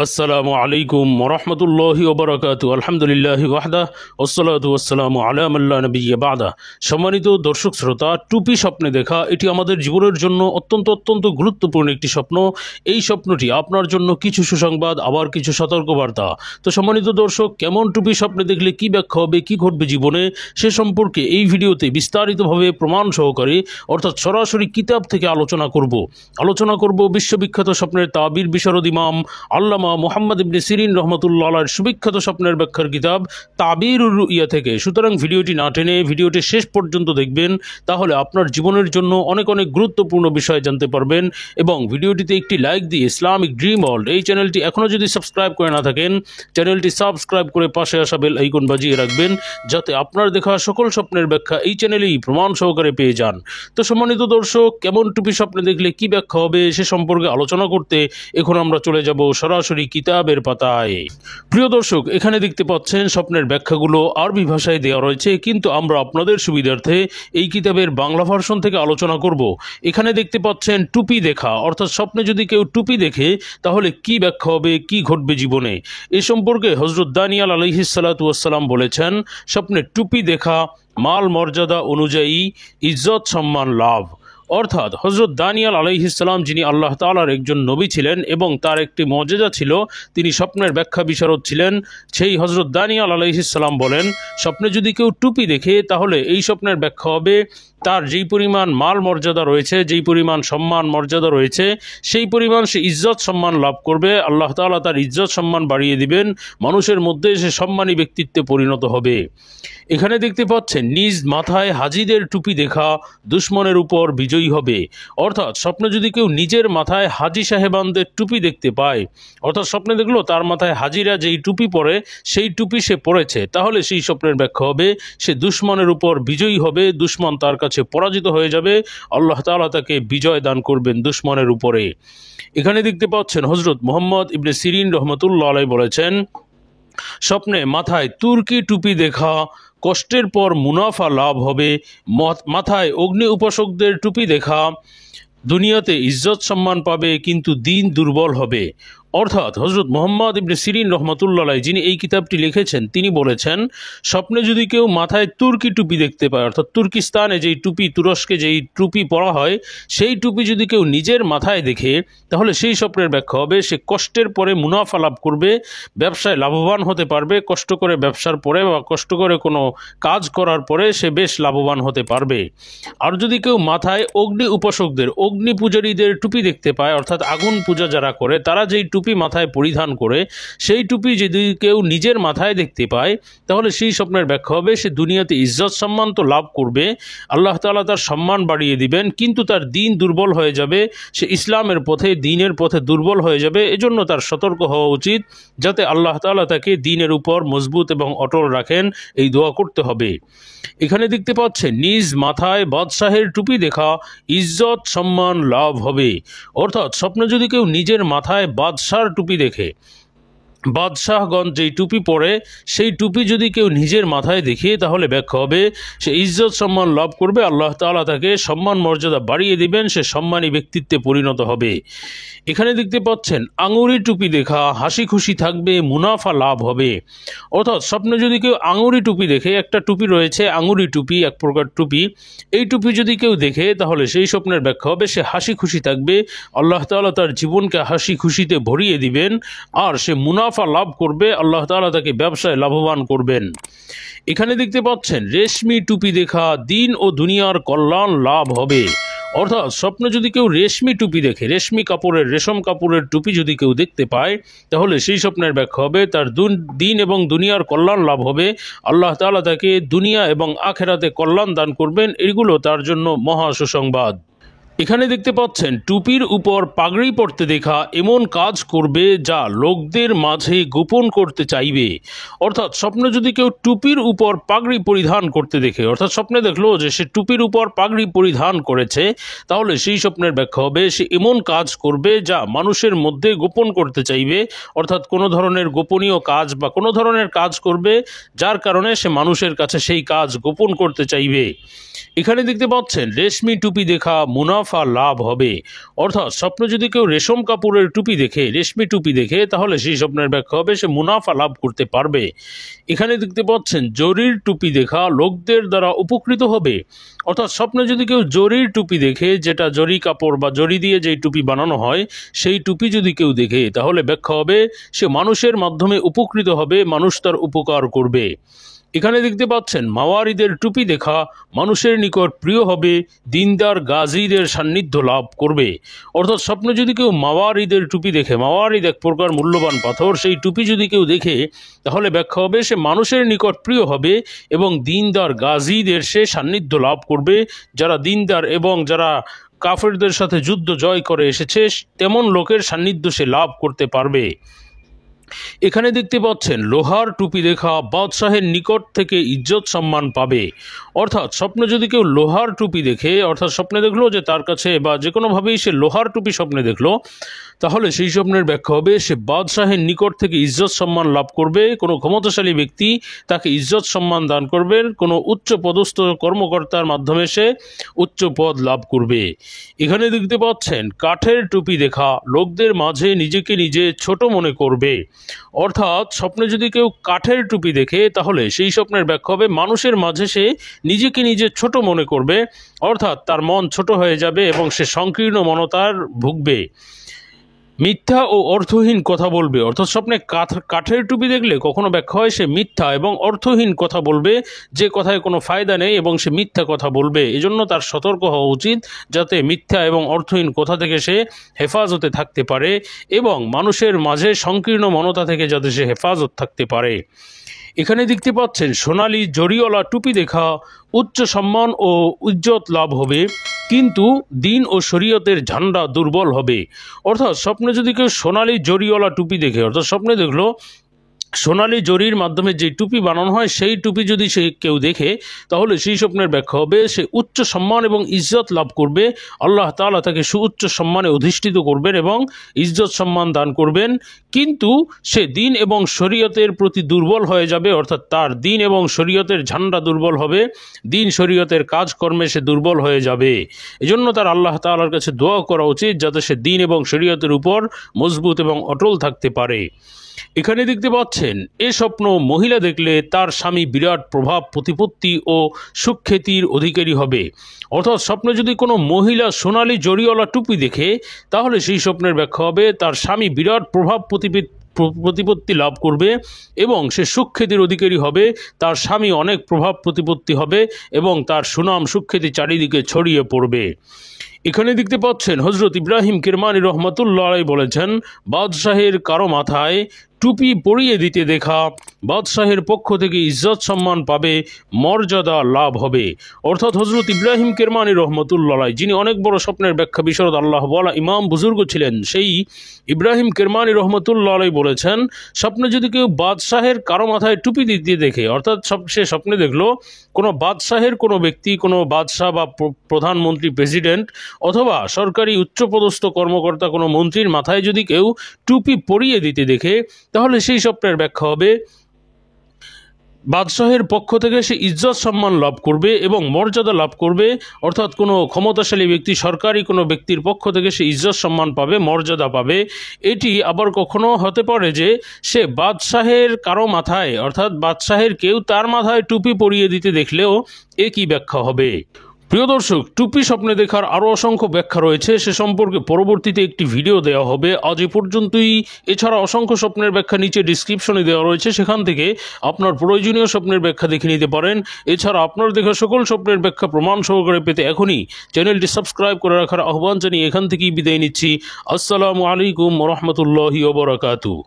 আসসালামু আলাইকুম ওরহমতুল্লাহি ওবরাকাতু আলহামদুলিল্লাহি ওয়াহদা ওয়াসসালাতু ওয়াসসালামু আলা মান লা নাবিয়্যা বা'দা। সম্মানিত দর্শক শ্রোতা, টুপি স্বপ্নে দেখা এটি আমাদের জীবনের জন্য অত্যন্ত গুরুত্বপূর্ণ একটি স্বপ্ন। এই স্বপ্নটি আপনার জন্য কিছু সুসংবাদ, আবার কিছু সতর্কবার্তা। তো সম্মানিত দর্শক, কেমন টুপি স্বপ্নে দেখলে কি ব্যাখ্যা হবে, কি ঘটবে জীবনে, সে সম্পর্কে এই ভিডিওতে বিস্তারিতভাবে প্রমাণ সহকারে অর্থাৎ সরাসরি কিতাব থেকে আলোচনা করব বিশ্ববিখ্যাত স্বপ্নের তাবির বিশারদ ইমাম আল্লামা মুহাম্মদ ইবনে সিরিন রহমতুল্লাহ আলাইহির সুবিখ্যাত স্বপ্নের ব্যাখ্যার কিতাব তাবিরুর রুইয়া থেকে। সুতরাং ভিডিওটি না টেনে ভিডিওটি শেষ পর্যন্ত দেখবেন, তাহলে আপনার জীবনের জন্য অনেক গুরুত্বপূর্ণ বিষয় জানতে পারবেন। এবং ভিডিওটিতে একটি লাইক দিয়ে ইসলামিক ড্রিম ওয়ার্ল্ড এই চ্যানেলটি এখনও যদি সাবস্ক্রাইব করে না থাকেন, চ্যানেলটি সাবস্ক্রাইব করে পাশে আসা বেল আইকন বাজিয়ে রাখবেন, যাতে আপনার দেখা সকল স্বপ্নের ব্যাখ্যা এই চ্যানেলেই প্রমাণ সহকারে পেয়ে যান। তো সম্মানিত দর্শক, কেমন টুপি স্বপ্নে দেখলে কি ব্যাখ্যা হবে সে সম্পর্কে আলোচনা করতে এখন আমরা চলে যাব সরাসরি কিতাবের পাতায়। প্রিয় দর্শক, এখানে দেখতে পাচ্ছেন স্বপ্নের ব্যাখ্যাগুলো আরবি ভাষায় দেওয়া রয়েছে, কিন্তু আমরা আপনাদের সুবিধার্থে এই কিতাবের বাংলা ভার্সন থেকে আলোচনা করব। এখানে দেখতে পাচ্ছেন টুপি দেখা, অর্থাৎ স্বপ্নে যদি কেউ টুপি দেখে তাহলে কি ব্যাখ্যা হবে, কি ঘটবে জীবনে। এ সম্পর্কে হযরত দানিয়াল আলাইহিস সালাতু ওয়াস সালাম বলেছেন, স্বপ্নে টুপি দেখা মাল মর্যাদা অনুযায়ী ইজ্জত সম্মান লাভ। অর্থাৎ হযরত দানিয়াল আলাইহিস সালাম, যিনি আল্লাহ তাআলার একজন নবী ছিলেন এবং তার একটি মর্যাদা ছিল, তিনি স্বপ্নের ব্যাখ্যা বিশারদ ছিলেন। সেই হযরত দানিয়াল আলাইহিস সালাম বলেন, স্বপ্নে যদি কেউ টুপি দেখে তাহলে এই স্বপ্নের ব্যাখ্যা হবে তার যেই পরিমাণ মাল মর্যাদা রয়েছে, যেই পরিমাণ সম্মান মর্যাদা রয়েছে, সেই পরিমাণ সে ইজ্জত সম্মান লাভ করবে। আল্লাহ তাআলা তার ইজ্জত সম্মান বাড়িয়ে দিবেন, মানুষের মধ্যে সে সম্মানী ব্যক্তিত্বে পরিণত হবে। এখানে দেখতে পাচ্ছেন নিজ মাথায় হাজিদের টুপি দেখা দুশ্মনের উপর বিজয়ী হবে। অর্থাৎ স্বপ্নে যদি কেউ নিজের মাথায় হাজি সাহেবানদের টুপি দেখতে পায়, অর্থাৎ স্বপ্নে দেখলো তার মাথায় হাজিরা যেই টুপি পরে সেই টুপি সে পরেছে, তাহলে সেই স্বপ্নের ব্যাখ্যা হবে সে দুশ্মনের উপর বিজয়ী হবে, দুশ্মন তার কাছে পরাজিত হয়ে যাবে, আল্লাহ তাআলা তাকে বিজয় দান করবেন দুশ্মনের উপরে। এখানে দেখতে পাচ্ছেন হযরত মুহাম্মদ ইবনে সিরিন রহমতুল্লাহ আলাইহি বলেছেন, স্বপ্নে মাথায় তুর্কি টুপি দেখা কষ্টের পর মুনাফা লাভ হবে। মাথায় অগ্নি উপাসকদের টুপি দেখা দুনিয়াতে ইজ্জত সম্মান পাবে, কিন্তু দিন দুর্বল হবে। অর্থাৎ হযরত মুহাম্মদ ইবনে সিরিন রহমতুল্লাহ আলাইহি, যিনি এই কিতাবটি লিখেছেন, তিনি বলেছেন, স্বপ্নে যদি কেউ মাথায় তুর্কি টুপি দেখতে পায়, অর্থাৎ তুর্কিস্তানে যেই টুপি, তুরস্কে যেই টুপি পরা হয়, সেই টুপি যদি কেউ নিজের মাথায় দেখে তাহলে সেই স্বপ্নের ব্যাখ্যা হবে সে কষ্টের পরে মুনাফা লাভ করবে, ব্যবসায় লাভবান হতে পারবে। কষ্ট করে ব্যবসার পরে বা কষ্ট করে কোনো কাজ করার পরে সে বেশ লাভবান হতে পারবে। আর যদি কেউ মাথায় অগ্নি উপাসকদের, অগ্নি পূজারীদের টুপি দেখতে পায়, অর্থাৎ আগুন পূজা যারা করে তারা যেই টুপি মাথায় পরিধান করে, সেই টুপি যদি কেউ নিজের মাথায় দেখতে পায় তাহলে সেই স্বপ্নের ব্যাখ্যা হবে সে দুনিয়াতে ইজ্জত সম্মান তো লাভ করবে, আল্লাহ তাআলা তার সম্মান বাড়িয়ে দিবেন, কিন্তু তার দিন দুর্বল হয়ে যাবে, সে ইসলামের পথে, দ্বীনের পথে দুর্বল হয়ে যাবে। এজন্য তার সতর্ক হওয়া উচিত, যাতে আল্লাহ তাআলা তাকে দ্বীনের উপর মজবুত এবং অটল রাখেন, এই দোয়া করতে হবে। এখানে দেখতে পাচ্ছেন নিজ মাথায় বাদশাহের টুপি দেখা ইজ্জত সম্মান লাভ হবে। অর্থাৎ স্বপ্নে যদি কেউ নিজের মাথায় বাদশার টুপি দেখে, বাদশাহগণ যেই টুপি পরে সেই টুপি যদি কেউ নিজের মাথায় দেখে তাহলে ব্যাখ্যা হবে সে ইজ্জত সম্মান লাভ করবে, আল্লাহ তাআলা তাকে সম্মান মর্যাদা বাড়িয়ে দিবেন, সে সম্মানী ব্যক্তিত্বে পরিণত হবে। এখানে দেখতে পাচ্ছেন আঙুরি টুপি দেখা হাসি খুশি থাকবে, মুনাফা লাভ হবে। অর্থাৎ স্বপ্নে যদি কেউ আঙুরি টুপি দেখে, একটা টুপি রয়েছে আঙুরি টুপি, এক প্রকার টুপি, এই টুপি যদি কেউ দেখে তাহলে সেই স্বপ্নের ব্যাখ্যা হবে সে হাসি খুশি থাকবে, আল্লাহ তাআলা তার জীবনকে হাসি খুশিতে ভরিয়ে দিবেন, আর সে মুনাফা লাভ করবে, আল্লাহ তাআলা তাকে ব্যবসায় লাভবান করবেন। এখানে দেখতে পাচ্ছেন রেশমি টুপি দেখা দিন ও দুনিয়ার কল্যাণ লাভ হবে। অর্থাৎ স্বপ্নে যদি কেউ রেশমি টুপি দেখে, রেশমি কাপড়ের, রেশম কাপড়ের টুপি যদি কেউ দেখতে পায় তাহলে সেই স্বপ্নের ব্যাখ্যা হবে তার দিন এবং দুনিয়ার কল্যাণ লাভ হবে, আল্লাহ তাআলা তাকে দুনিয়া এবং আখেরাতে কল্যাণ দান করবেন। এগুলো তার জন্য মহা সুসংবাদ। এখানে দেখতে পাচ্ছেন টুপির উপর পাগড়ি পরতে দেখা এমন কাজ করবে যা লোকদের মাঝে গোপন করতে চাইবে। অর্থাৎ স্বপ্নে যদি কেউ টুপির উপর পাগড়ি পরিধান করতে দেখে, অর্থাৎ স্বপ্নে দেখলো যে সে টুপির উপর পাগড়ি পরিধান করেছে, তাহলে সেই স্বপ্নের ব্যাখ্যা হবে সে এমন কাজ করবে যা মানুষের মধ্যে গোপন করতে চাইবে। অর্থাৎ কোনো ধরনের গোপনীয় কাজ বা কোনো ধরনের কাজ করবে যার কারণে সে মানুষের কাছে সেই কাজ গোপন করতে চাইবে। এখানে দেখতে পাচ্ছেন রেশমি টুপি দেখা মুনাফা মুনাফা লাভ হবে। অর্থাৎ স্বপ্নে যদি কেউ রেশম কাপড়ের টুপি দেখে, রেশমি টুপি দেখে, তাহলে সেই স্বপ্নের ব্যাখ্যা হবে সে মুনাফা লাভ করতে পারবে। এখানে দেখতে পাচ্ছেন জরির টুপি দেখা লোকদের দ্বারা উপকৃত হবে। অর্থাৎ স্বপ্নে যদি কেউ জরির টুপি দেখে, যেটা জরি কাপড় বা জরি দিয়ে যেই টুপি বানানো হয়, সেই টুপি যদি কেউ দেখে, তাহলে ব্যাখ্যা হবে সে মানুষের মাধ্যমে উপকৃত হবে, মানুষ তার উপকার করবে। এখানে দেখতে পাচ্ছেন মাওয়ারিদের টুপি দেখা মানুষের নিকট প্রিয় হবে, দিনদার গাজীদের সান্নিধ্য লাভ করবে। অর্থাৎ স্বপ্নে যদি কেউ মাওয়ারিদের টুপি দেখে, মাওয়ারিদ এক প্রকার মূল্যবান পাথর, সেই টুপি যদি কেউ দেখে, তাহলে ব্যাখ্যা হবে সে মানুষের নিকট প্রিয় হবে এবং দিনদার গাজীদের সে সান্নিধ্য লাভ করবে। যারা দিনদার এবং যারা কাফেরদের সাথে যুদ্ধ জয় করে এসেছে, তেমন লোকের সান্নিধ্য সে লাভ করতে পারবে। এখানে দেখতে পাচ্ছেন লোহার টুপি দেখা বাদশাহের নিকট থেকে ইজ্জত সম্মান পাবে। অর্থাৎ স্বপ্নে যদি কেউ লোহার টুপি দেখে, অর্থাৎ স্বপ্নে দেখলো যে তার কাছে বা যে কোনোভাবেই সে লোহার টুপি স্বপ্নে দেখলো, তাহলে সেই স্বপ্নের ব্যাখ্যা হবে সে বাদশাহের নিকট থেকে ইজ্জত সম্মান লাভ করবে। কোনো ক্ষমতাশালী ব্যক্তি তাকে ইজ্জত সম্মান দান করবে, কোনো উচ্চ পদস্থ কর্মকর্তার মাধ্যমে সে উচ্চ পদ লাভ করবে। এখানে দেখতে পাচ্ছেন কাঠের টুপি দেখা লোকদের মাঝে নিজেকে নিজে ছোট মনে করবে। অর্থাৎ স্বপ্নে যদি কেউ কাঠের টুপি দেখে, তাহলে সেই স্বপ্নের ব্যাখ্যা হবে মানুষের মাঝে সে নিজেকে নিজে ছোট মনে করবে। অর্থাৎ তার মন ছোট হয়ে যাবে এবং সে সংকীর্ণ মনতার ভুগবে। মিথ্যা ও অর্থহীন কথা বলবে। অর্থাৎ স্বপ্নে কাঠের টুপি দেখলে কখনো ব্যাখ্যা হয় সে মিথ্যা এবং অর্থহীন কথা বলবে, যে কথায় কোনো ফায়দা নেই, এবং সে মিথ্যা কথা বলবে। এজন্য তার সতর্ক হওয়া উচিত, যাতে মিথ্যা এবং অর্থহীন কথা থেকে সে হেফাজতে থাকতে পারে এবং মানুষের মাঝে সংকীর্ণ মনতা থেকে যাতে সে হেফাজত থাকতে পারে। এখানে দেখতে পাচ্ছেন সোনালি জরিওয়ালা টুপি দেখা উচ্চ সম্মান ও ইজ্জত লাভ হবে, কিন্তু দিন ও শরীয়তের ঝান্ডা দুর্বল হবে। অর্থাৎ স্বপ্নে যদি কেউ সোনালি জরিওয়ালা টুপি দেখে, অর্থাৎ স্বপ্নে দেখলো সোনালি জরির মাধ্যমে যে টুপি বানানো হয়, সেই টুপি যদি সে কেউ দেখে, তাহলে সেই স্বপ্নের ব্যাখ্যা হবে সে উচ্চ সম্মান এবং ইজ্জত লাভ করবে। আল্লাহ তাআলা তাকে সুউচ্চ সম্মানে অধিষ্ঠিত করবেন এবং ইজ্জত সম্মান দান করবেন, কিন্তু সে দিন এবং শরীয়তের প্রতি দুর্বল হয়ে যাবে। অর্থাৎ তার দিন এবং শরীয়তের ঝান্ডা দুর্বল হবে, দিন শরীয়তের কাজকর্মে সে দুর্বল হয়ে যাবে। এজন্য তার আল্লাহ তাআলার কাছে দোয়া করা উচিত, যাতে সে দিন এবং শরীয়তের উপর মজবুত এবং অটল থাকতে পারে। এখানে দেখতে পাচ্ছেন এ স্বপ্ন মহিলা দেখলে তার স্বামী বিরাট প্রভাব প্রতিপত্তি ও সুখ্যাতির অধিকারী হবে। অর্থাৎ স্বপ্নে যদি কোনো মহিলা সোনালি জরিওয়ালা টুপি দেখে, তাহলে সেই স্বপ্নের ব্যাখ্যা হবে তার স্বামী বিরাট প্রভাব প্রতিপত্তি লাভ করবে এবং সে সুখ্যাতির অধিকারী হবে। তার স্বামী অনেক প্রভাব প্রতিপত্তি হবে এবং তার সুনাম সুখ্যাতি চারিদিকে ছড়িয়ে পড়বে। এখানে দেখতে পাচ্ছেন হজরত ইব্রাহিম কিরমানি রহমতুল্লাহ আলাইহি বলেছেন, বাদশাহের কারো মাথায় টুপি পরিয়ে দিতে দেখা বাদশাহের পক্ষ থেকে ইজ্জত সম্মান পাবে, মর্যাদা লাভ হবে। অর্থাৎ হজরত ইব্রাহিম কিরমানি রহমতুল্লাহ আলাইহি, যিনি অনেক বড় স্বপ্নের ব্যাখ্যা বিশারদ আল্লাহ বলা ইমাম বুজুর্গ ছিলেন, সেই ইব্রাহিম কিরমানি রহমতুল্লাহ আলাইহি বলেছেন, স্বপ্নে যদি কেউ বাদশাহের কারো মাথায় টুপি দিতে দেখে, অর্থাৎ সে স্বপ্নে দেখলো কোনো বাদশাহের কোনো ব্যক্তি, কোনো বাদশাহ বা প্রধানমন্ত্রী, প্রেসিডেন্ট অথবা সরকারি উচ্চপদস্থ কর্মকর্তা কোনো মন্ত্রীর মাথায় যদি কেউ টুপি পরিয়ে দিতে দেখে, তাহলে সেই স্বপ্নের ব্যাখ্যা হবে বাদশাহের পক্ষ থেকে সে ইজ্জত সম্মান লাভ করবে এবং মর্যাদা লাভ করবে। অর্থাৎ কোনো ক্ষমতাশালী ব্যক্তি, সরকারি কোনো ব্যক্তির পক্ষ থেকে সে ইজ্জত সম্মান পাবে, মর্যাদা পাবে। এটি আবার কখনো হতে পারে যে সে বাদশাহের কারো মাথায়, অর্থাৎ বাদশাহের কেউ তার মাথায় টুপি পরিয়ে দিতে দেখলেও একই ব্যাখ্যা হবে। প্রিয় দর্শক, টুপি স্বপ্নে দেখার আরও অসংখ্য ব্যাখ্যা রয়েছে, সে সম্পর্কে পরবর্তীতে একটি ভিডিও দেওয়া হবে। আজ এ পর্যন্তই। এছাড়া অসংখ্য স্বপ্নের ব্যাখ্যা নিচে ডিসক্রিপশনে দেওয়া রয়েছে, সেখান থেকে আপনার প্রয়োজনীয় স্বপ্নের ব্যাখ্যা দেখে নিতে পারেন। এছাড়া আপনার দেখা সকল স্বপ্নের ব্যাখ্যা প্রমাণ সহকারে পেতে এখনই চ্যানেলটি সাবস্ক্রাইব করে রাখার আহ্বান জানিয়ে এখান থেকেই বিদায় নিচ্ছি। আসসালামু আলাইকুম ওয়া রাহমাতুল্লাহি ওয়া বারাকাতুহু।